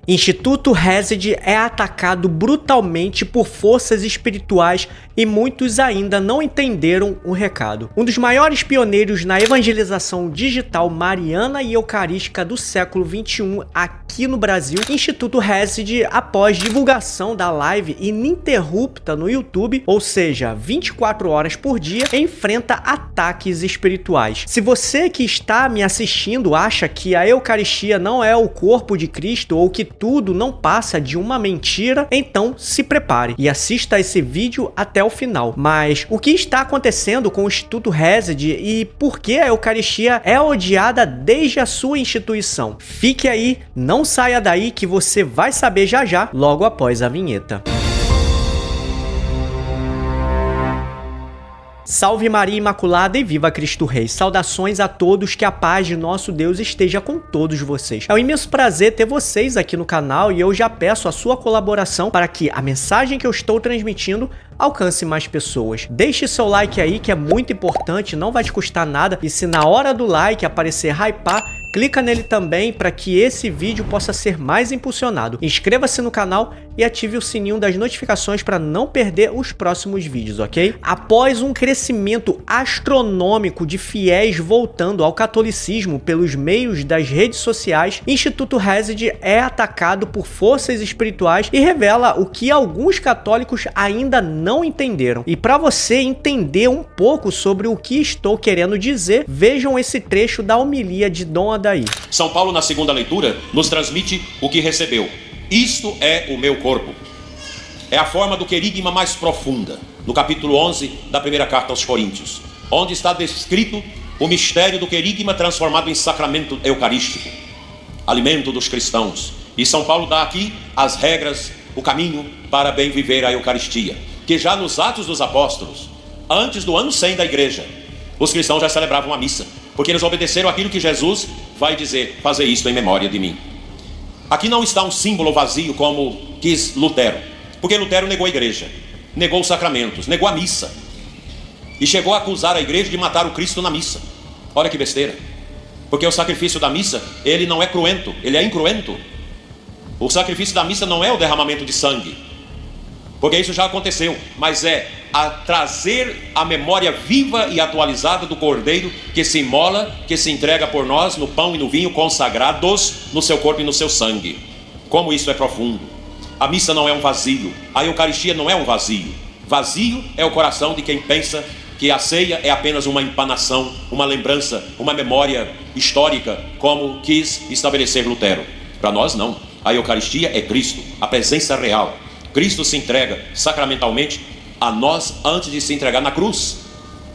Instituto Hesed é atacado brutalmente por forças espirituais e muitos ainda não entenderam o recado. Um dos maiores pioneiros na evangelização digital mariana e eucarística do século XXI aqui no Brasil, Instituto Hesed, após divulgação da live ininterrupta no YouTube, ou seja, 24 horas por dia, enfrenta ataques espirituais. Se você que está me assistindo acha que a Eucaristia não é o corpo de Cristo ou que tudo não passa de uma mentira, então se prepare e assista esse vídeo até o final. Mas o que está acontecendo com o Instituto Hesed e por que a Eucaristia é odiada desde a sua instituição? Fique aí, não saia daí que você vai saber já já, logo após a vinheta. Salve Maria Imaculada e viva Cristo Rei. Saudações a todos, que a paz de nosso Deus esteja com todos vocês. É um imenso prazer ter vocês aqui no canal e eu já peço a sua colaboração para que a mensagem que eu estou transmitindo alcance mais pessoas. Deixe seu like aí, que é muito importante, não vai te custar nada, e se na hora do like aparecer hypar, clica nele também para que esse vídeo possa ser mais impulsionado. Inscreva-se no canal e ative o sininho das notificações para não perder os próximos vídeos, ok? Após um crescimento astronômico de fiéis voltando ao catolicismo pelos meios das redes sociais, Instituto Hesed é atacado por forças espirituais e revela o que alguns católicos ainda não entenderam. E para você entender um pouco sobre o que estou querendo dizer, vejam esse trecho da homilia de Dom Adair. São Paulo, na segunda leitura, nos transmite o que recebeu. Isto é o meu corpo. É a forma do querigma mais profunda, no capítulo 11 da primeira carta aos Coríntios, onde está descrito o mistério do querigma transformado em sacramento eucarístico, alimento dos cristãos. E São Paulo dá aqui as regras, o caminho para bem viver a Eucaristia, que já nos Atos dos Apóstolos, antes do ano 100 da igreja, os cristãos já celebravam a missa, porque eles obedeceram aquilo que Jesus vai dizer: fazer isto em memória de mim. Aqui não está um símbolo vazio como quis Lutero, porque Lutero negou a igreja, negou os sacramentos, negou a missa e chegou a acusar a igreja de matar o Cristo na missa. Olha que besteira, porque o sacrifício da missa, ele não é cruento, ele é incruento. O sacrifício da missa não é o derramamento de sangue, porque isso já aconteceu, mas é a trazer a memória viva e atualizada do Cordeiro que se imola, que se entrega por nós no pão e no vinho consagrados no seu corpo e no seu sangue. Como isso é profundo. A missa não é um vazio, a Eucaristia não é um vazio. Vazio é o coração de quem pensa que a ceia é apenas uma empanação, uma lembrança, uma memória histórica, como quis estabelecer Lutero. Para nós não, a Eucaristia é Cristo, a presença real. Cristo se entrega sacramentalmente a nós antes de se entregar na cruz.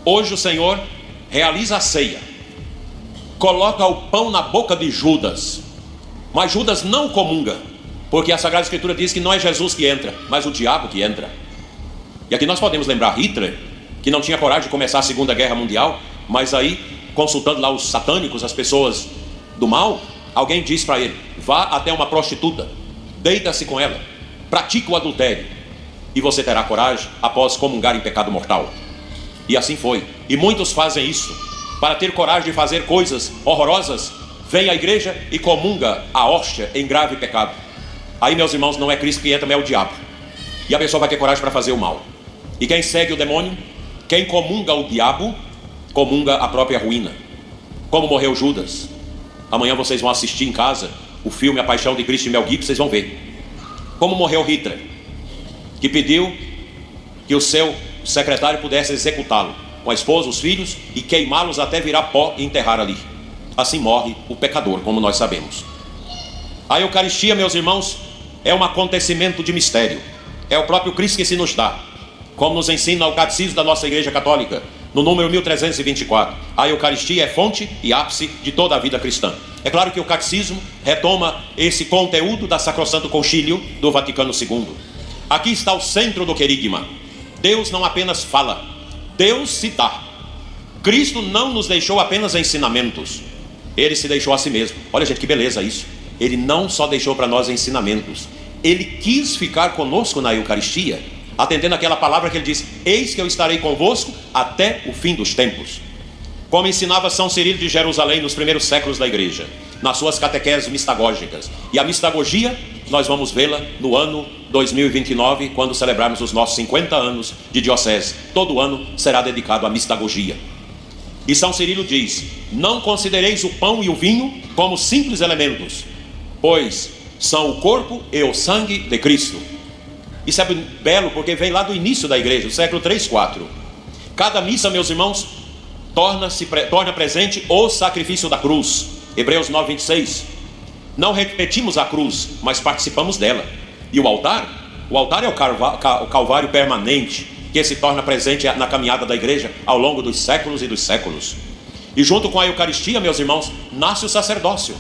Hoje o Senhor realiza a ceia, coloca o pão na boca de Judas, mas Judas não comunga, porque a Sagrada Escritura diz que não é Jesus que entra, mas o diabo que entra. E aqui nós podemos lembrar Hitler, que não tinha coragem de começar a Segunda Guerra Mundial, mas aí, consultando lá os satânicos, as pessoas do mal, alguém disse para ele: vá até uma prostituta, deita-se com ela, pratica o adultério, e você terá coragem após comungar em pecado mortal. E assim foi. E muitos fazem isso. Para ter coragem de fazer coisas horrorosas, vem à igreja e comunga a hóstia em grave pecado. Aí, meus irmãos, não é Cristo que entra, mas é o diabo. E a pessoa vai ter coragem para fazer o mal. E quem segue o demônio, quem comunga o diabo, comunga a própria ruína. Como morreu Judas. Amanhã vocês vão assistir em casa o filme A Paixão de Cristo de Mel Gibson, vocês vão ver. Como morreu Hitler, que pediu que o seu secretário pudesse executá-lo, com a esposa, os filhos, e queimá-los até virar pó e enterrar ali. Assim morre o pecador, como nós sabemos. A Eucaristia, meus irmãos, é um acontecimento de mistério. É o próprio Cristo que se nos dá, como nos ensina o Catecismo da nossa Igreja Católica, no número 1324. A Eucaristia é fonte e ápice de toda a vida cristã. É claro que o Catecismo retoma esse conteúdo da Sacrosanto Concílio do Vaticano II. Aqui está o centro do querigma. Deus não apenas fala, Deus se dá. Cristo não nos deixou apenas ensinamentos, Ele se deixou a si mesmo. Olha, gente, que beleza isso. Ele não só deixou para nós ensinamentos, Ele quis ficar conosco na Eucaristia, atendendo aquela palavra que Ele diz: eis que eu estarei convosco até o fim dos tempos. Como ensinava São Cirilo de Jerusalém nos primeiros séculos da igreja, nas suas catequeses mistagógicas. E a mistagogia, nós vamos vê-la no ano 2029, quando celebrarmos os nossos 50 anos de diocese. Todo ano será dedicado à mistagogia. E São Cirilo diz: não considereis o pão e o vinho como simples elementos, pois são o corpo e o sangue de Cristo. Isso é belo porque vem lá do início da igreja, do século 3, 4. Cada missa, meus irmãos, torna presente o sacrifício da cruz. Hebreus 9, 26. Não repetimos a cruz, mas participamos dela. E o altar é o calvário permanente, que se torna presente na caminhada da igreja ao longo dos séculos e dos séculos. E junto com a Eucaristia, meus irmãos, nasce o sacerdócio.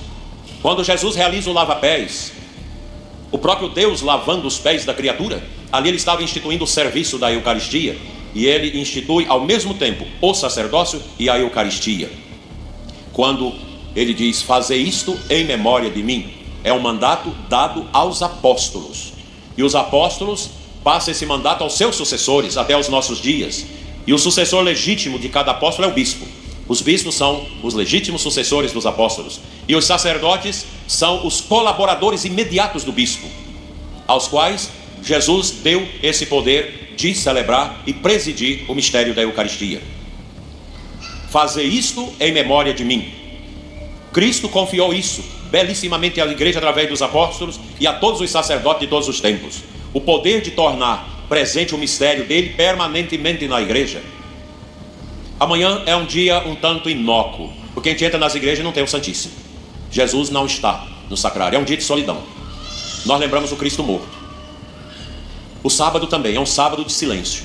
Quando Jesus realiza o lava-pés, o próprio Deus lavando os pés da criatura, ali ele estava instituindo o serviço da Eucaristia. E ele institui ao mesmo tempo o sacerdócio e a Eucaristia. Quando ele diz: fazei isto em memória de mim, é um mandato dado aos apóstolos. E os apóstolos passam esse mandato aos seus sucessores até os nossos dias. E o sucessor legítimo de cada apóstolo é o bispo. Os bispos são os legítimos sucessores dos apóstolos. E os sacerdotes são os colaboradores imediatos do bispo, aos quais Jesus deu esse poder de celebrar e presidir o mistério da Eucaristia. Fazer isto em memória de mim. Cristo confiou isso belíssimamente à igreja através dos apóstolos e a todos os sacerdotes de todos os tempos. O poder de tornar presente o mistério dele permanentemente na igreja. Amanhã é um dia um tanto inócuo, porque a gente entra nas igrejas e não tem o Santíssimo. Jesus não está no sacrário, é um dia de solidão. Nós lembramos o Cristo morto. O sábado também é um sábado de silêncio.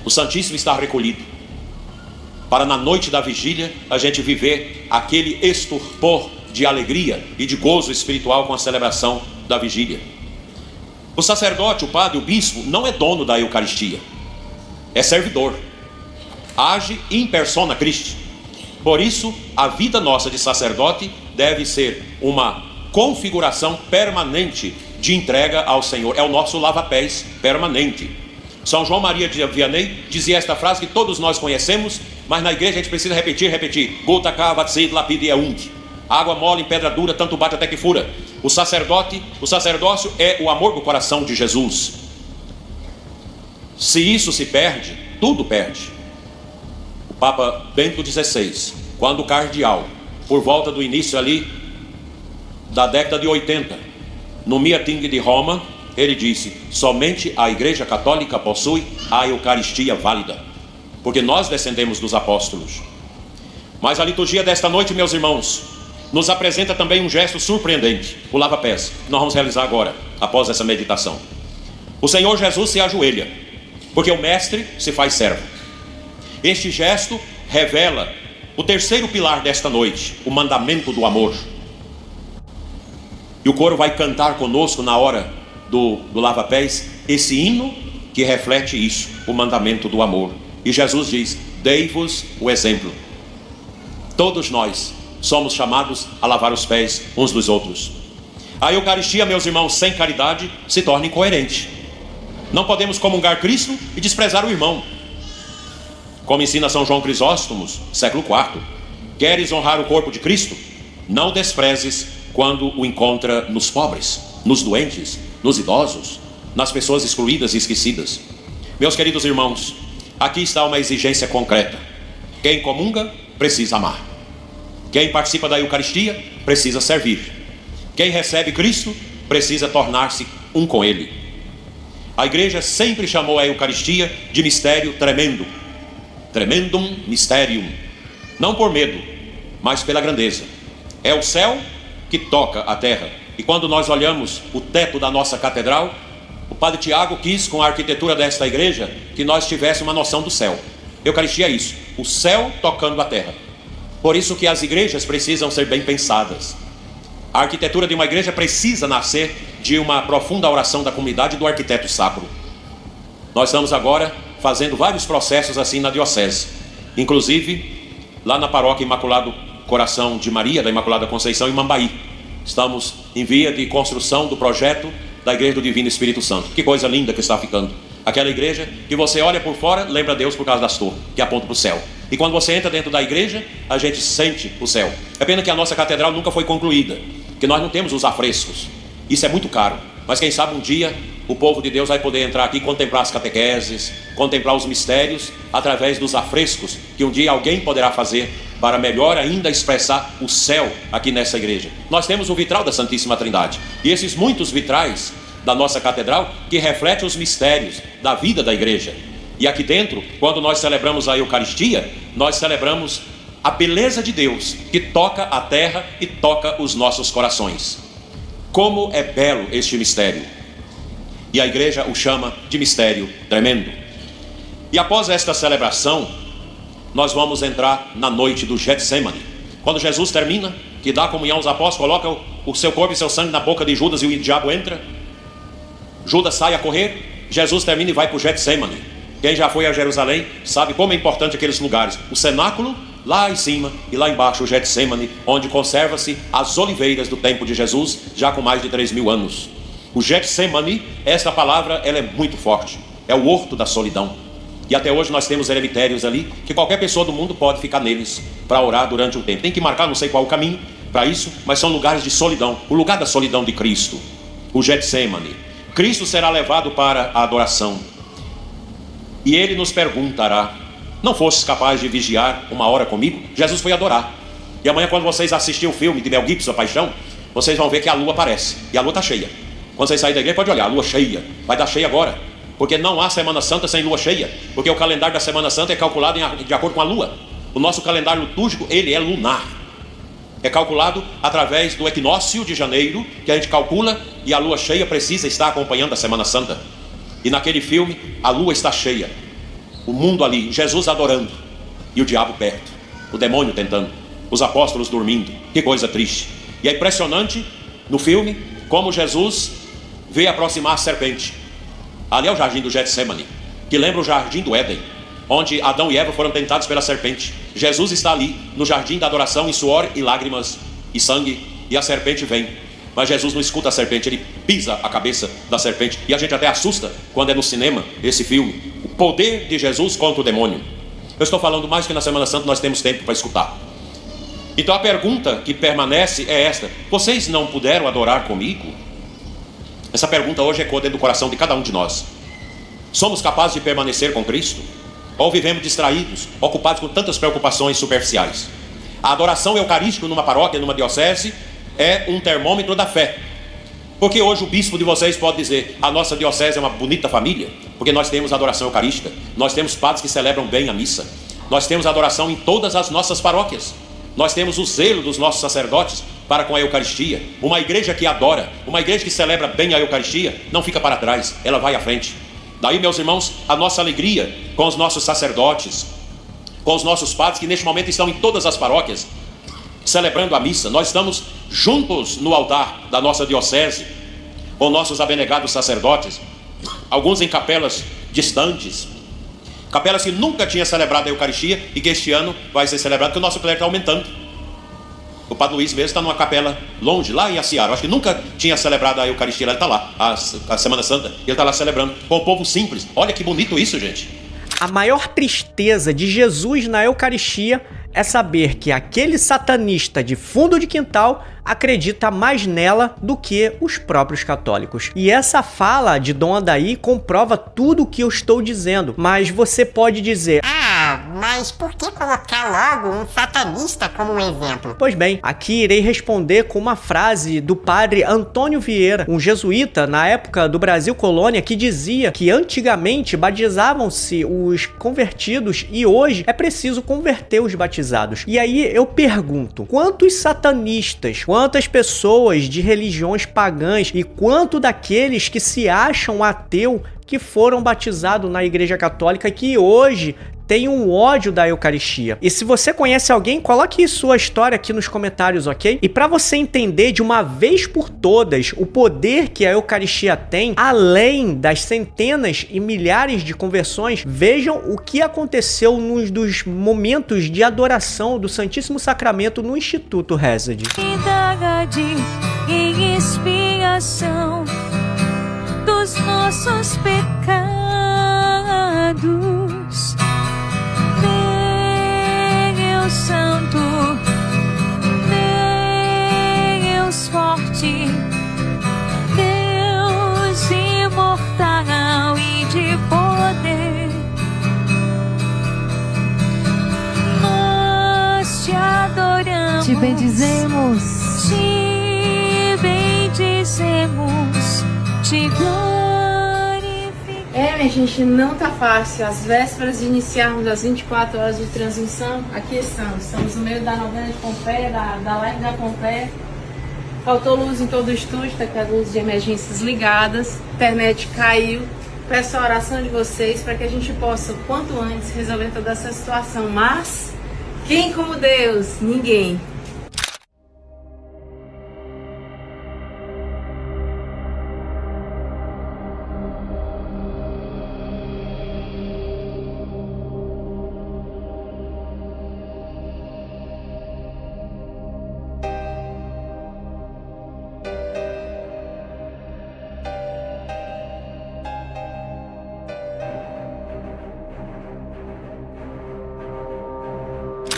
O Santíssimo está recolhido, para na noite da vigília a gente viver aquele estupor de alegria e de gozo espiritual com a celebração da vigília. O sacerdote, o padre, o bispo não é dono da Eucaristia, é servidor, age in persona Christi. Por isso a vida nossa de sacerdote deve ser uma configuração permanente de entrega ao Senhor. É o nosso lava-pés permanente. São João Maria de Vianney dizia esta frase que todos nós conhecemos, mas na igreja a gente precisa repetir. Gota cavat sid lapide eunt. Água mole em pedra dura, tanto bate até que fura. O sacerdócio é o amor do coração de Jesus. Se isso se perde, tudo perde. O Papa Bento XVI, quando cardeal, por volta do início ali da década de 80, no meeting de Roma, ele disse: somente a Igreja Católica possui a Eucaristia válida, porque nós descendemos dos apóstolos. Mas a liturgia desta noite, meus irmãos, nos apresenta também um gesto surpreendente, o lava-pés, que nós vamos realizar agora, após essa meditação. O Senhor Jesus se ajoelha, porque o Mestre se faz servo. Este gesto revela o terceiro pilar desta noite, o mandamento do amor. E o coro vai cantar conosco na hora do lava-pés esse hino que reflete isso, o mandamento do amor. E Jesus diz: dei-vos o exemplo. Todos nós somos chamados a lavar os pés uns dos outros. A Eucaristia, meus irmãos, sem caridade se torna incoerente. Não podemos comungar Cristo e desprezar o irmão. Como ensina São João Crisóstomo, século IV: queres honrar o corpo de Cristo? Não desprezes quando o encontra nos pobres, nos doentes, nos idosos, nas pessoas excluídas e esquecidas. Meus queridos irmãos, aqui está uma exigência concreta. Quem comunga precisa amar. Quem participa da Eucaristia precisa servir. Quem recebe Cristo precisa tornar-se um com Ele. A igreja sempre chamou a Eucaristia de mistério tremendo. Tremendum mysterium. Não por medo, mas pela grandeza. É o céu que toca a terra. E quando nós olhamos o teto da nossa catedral, o Padre Tiago quis, com a arquitetura desta igreja, que nós tivéssemos uma noção do céu. Eucaristia é isso, o céu tocando a terra. Por isso que as igrejas precisam ser bem pensadas. A arquitetura de uma igreja precisa nascer de uma profunda oração da comunidade do arquiteto sacro. Nós estamos agora fazendo vários processos assim na diocese. Inclusive, lá na paróquia Imaculado Coração de Maria, da Imaculada Conceição, em Mambaí. Estamos em via de construção do projeto da Igreja do Divino Espírito Santo. Que coisa linda que está ficando. Aquela igreja que você olha por fora, lembra Deus por causa das torres, que apontam para o céu. E quando você entra dentro da igreja, a gente sente o céu. É pena que a nossa catedral nunca foi concluída, que nós não temos os afrescos. Isso é muito caro. Mas quem sabe um dia o povo de Deus vai poder entrar aqui e contemplar as catequeses, contemplar os mistérios, através dos afrescos que um dia alguém poderá fazer para melhor ainda expressar o céu aqui nessa igreja. Nós temos o vitral da Santíssima Trindade, e esses muitos vitrais da nossa catedral que refletem os mistérios da vida da igreja. E aqui dentro, quando nós celebramos a Eucaristia, nós celebramos a beleza de Deus que toca a terra e toca os nossos corações. Como é belo este mistério! E a igreja o chama de mistério tremendo. E após esta celebração, nós vamos entrar na noite do Getsemane. Quando Jesus termina, que dá comunhão aos apóstolos, coloca o seu corpo e seu sangue na boca de Judas e o diabo entra. Judas sai a correr, Jesus termina e vai para o Getsemane. Quem já foi a Jerusalém sabe como é importante aqueles lugares. O cenáculo lá em cima e lá embaixo o Getsemane, onde conserva-se as oliveiras do tempo de Jesus, já com mais de 3.000 anos. O Getsemane, esta palavra, ela é muito forte. É o horto da solidão. E até hoje nós temos eremitérios ali, que qualquer pessoa do mundo pode ficar neles para orar durante um tempo. Tem que marcar não sei qual o caminho para isso, mas são lugares de solidão. O lugar da solidão de Cristo, o Getsemane. Cristo será levado para a adoração. E ele nos perguntará: não fostes capaz de vigiar uma hora comigo? Jesus foi adorar. E amanhã, quando vocês assistirem o filme de Mel Gibson, A Paixão, vocês vão ver que a lua aparece. E a lua está cheia. Quando vocês saírem da igreja, pode olhar, a lua cheia. Vai dar cheia agora. Porque não há Semana Santa sem lua cheia. Porque o calendário da Semana Santa é calculado de acordo com a lua. O nosso calendário litúrgico, ele é lunar. É calculado através do equinócio de janeiro, que a gente calcula, e a lua cheia precisa estar acompanhando a Semana Santa. E naquele filme, a lua está cheia. O mundo ali, Jesus adorando, e o diabo perto, o demônio tentando, os apóstolos dormindo. Que coisa triste. E é impressionante no filme como Jesus vê aproximar a serpente. Ali é o jardim do Getsemane, que lembra o jardim do Éden, onde Adão e Eva foram tentados pela serpente. Jesus está ali no jardim da adoração, em suor e lágrimas e sangue, e a serpente vem. Mas Jesus não escuta a serpente, ele pisa a cabeça da serpente. E a gente até assusta quando é no cinema esse filme. O poder de Jesus contra o demônio. Eu estou falando mais que na Semana Santa nós temos tempo para escutar. Então a pergunta que permanece é esta: vocês não puderam adorar comigo? Essa pergunta hoje ecoa dentro do coração de cada um de nós. Somos capazes de permanecer com Cristo? Ou vivemos distraídos, ocupados com tantas preocupações superficiais? A adoração eucarística numa paróquia, numa diocese, é um termômetro da fé. Porque hoje o bispo de vocês pode dizer: a nossa diocese é uma bonita família, porque nós temos adoração eucarística, nós temos padres que celebram bem a missa, nós temos adoração em todas as nossas paróquias, nós temos o zelo dos nossos sacerdotes para com a Eucaristia. Uma igreja que adora, uma igreja que celebra bem a Eucaristia, não fica para trás, ela vai à frente. Daí, meus irmãos, a nossa alegria com os nossos sacerdotes, com os nossos padres que neste momento estão em todas as paróquias celebrando a missa. Nós estamos juntos no altar da nossa diocese com nossos abnegados sacerdotes, alguns em capelas distantes, capelas que nunca tinham celebrado a Eucaristia e que este ano vai ser celebrado, porque o nosso clero está aumentando. O Padre Luiz mesmo está numa capela longe, lá em Aciara. Acho que nunca tinha celebrado a Eucaristia, ele está lá, a Semana Santa, ele está lá celebrando com o povo simples. Olha que bonito isso, gente. A maior tristeza de Jesus na Eucaristia é saber que aquele satanista de fundo de quintal acredita mais nela do que os próprios católicos. E essa fala de Dom Adair comprova tudo o que eu estou dizendo. Mas você pode dizer: mas por que colocar logo um satanista como um exemplo? Pois bem, aqui irei responder com uma frase do padre Antônio Vieira, um jesuíta na época do Brasil Colônia, que dizia que antigamente batizavam-se os convertidos e hoje é preciso converter os batizados. E aí eu pergunto: quantos satanistas, quantas pessoas de religiões pagãs e quanto daqueles que se acham ateu que foram batizados na Igreja Católica que hoje tem um ódio da Eucaristia? E se você conhece alguém, coloque sua história aqui nos comentários, ok? E para você entender de uma vez por todas o poder que a Eucaristia tem, além das centenas e milhares de conversões, vejam o que aconteceu nos dos momentos de adoração do Santíssimo Sacramento no Instituto Hesed. Em expiação dos nossos pecados, Deus Santo, Deus forte, te bendizemos, te glorificamos. Minha gente, não tá fácil. As vésperas de iniciarmos as 24 horas de transmissão, aqui estamos no meio da novena de Pompeia, da live da Pompeia. Faltou luz em todo o estúdio, tá com as luzes de emergências ligadas, a internet caiu. Peço a oração de vocês para que a gente possa, o quanto antes, resolver toda essa situação. Mas, quem como Deus? Ninguém.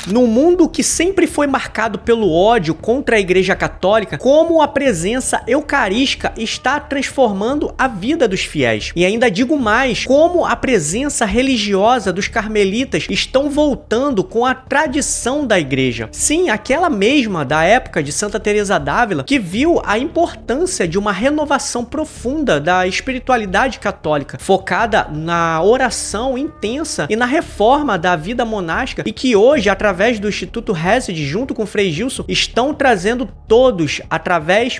Num mundo que sempre foi marcado pelo ódio contra a Igreja Católica, como a presença eucarística está transformando a vida dos fiéis. E ainda digo mais, como a presença religiosa dos carmelitas estão voltando com a tradição da Igreja. Sim, aquela mesma da época de Santa Teresa d'Ávila, que viu a importância de uma renovação profunda da espiritualidade católica, focada na oração intensa e na reforma da vida monástica, e que hoje, através do Instituto Hesed, junto com Frei Gilson, estão trazendo todos,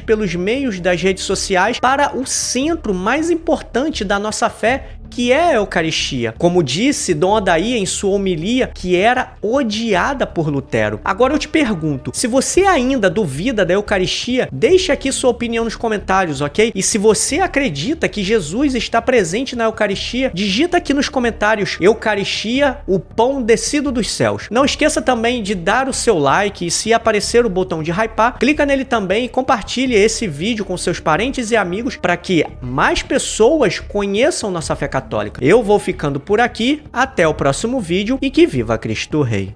pelos meios das redes sociais, para o centro mais importante da nossa fé, que é a Eucaristia. Como disse Dom Odaí em sua homilia, que era odiada por Lutero. Agora eu te pergunto, se você ainda duvida da Eucaristia, deixe aqui sua opinião nos comentários, ok? E se você acredita que Jesus está presente na Eucaristia, digita aqui nos comentários: Eucaristia, o pão descido dos céus. Não esqueça também de dar o seu like, e se aparecer o botão de hypar, clica nele também e compartilhe esse vídeo com seus parentes e amigos para que mais pessoas conheçam nossa fé católica. Eu vou ficando por aqui, até o próximo vídeo e que viva Cristo Rei!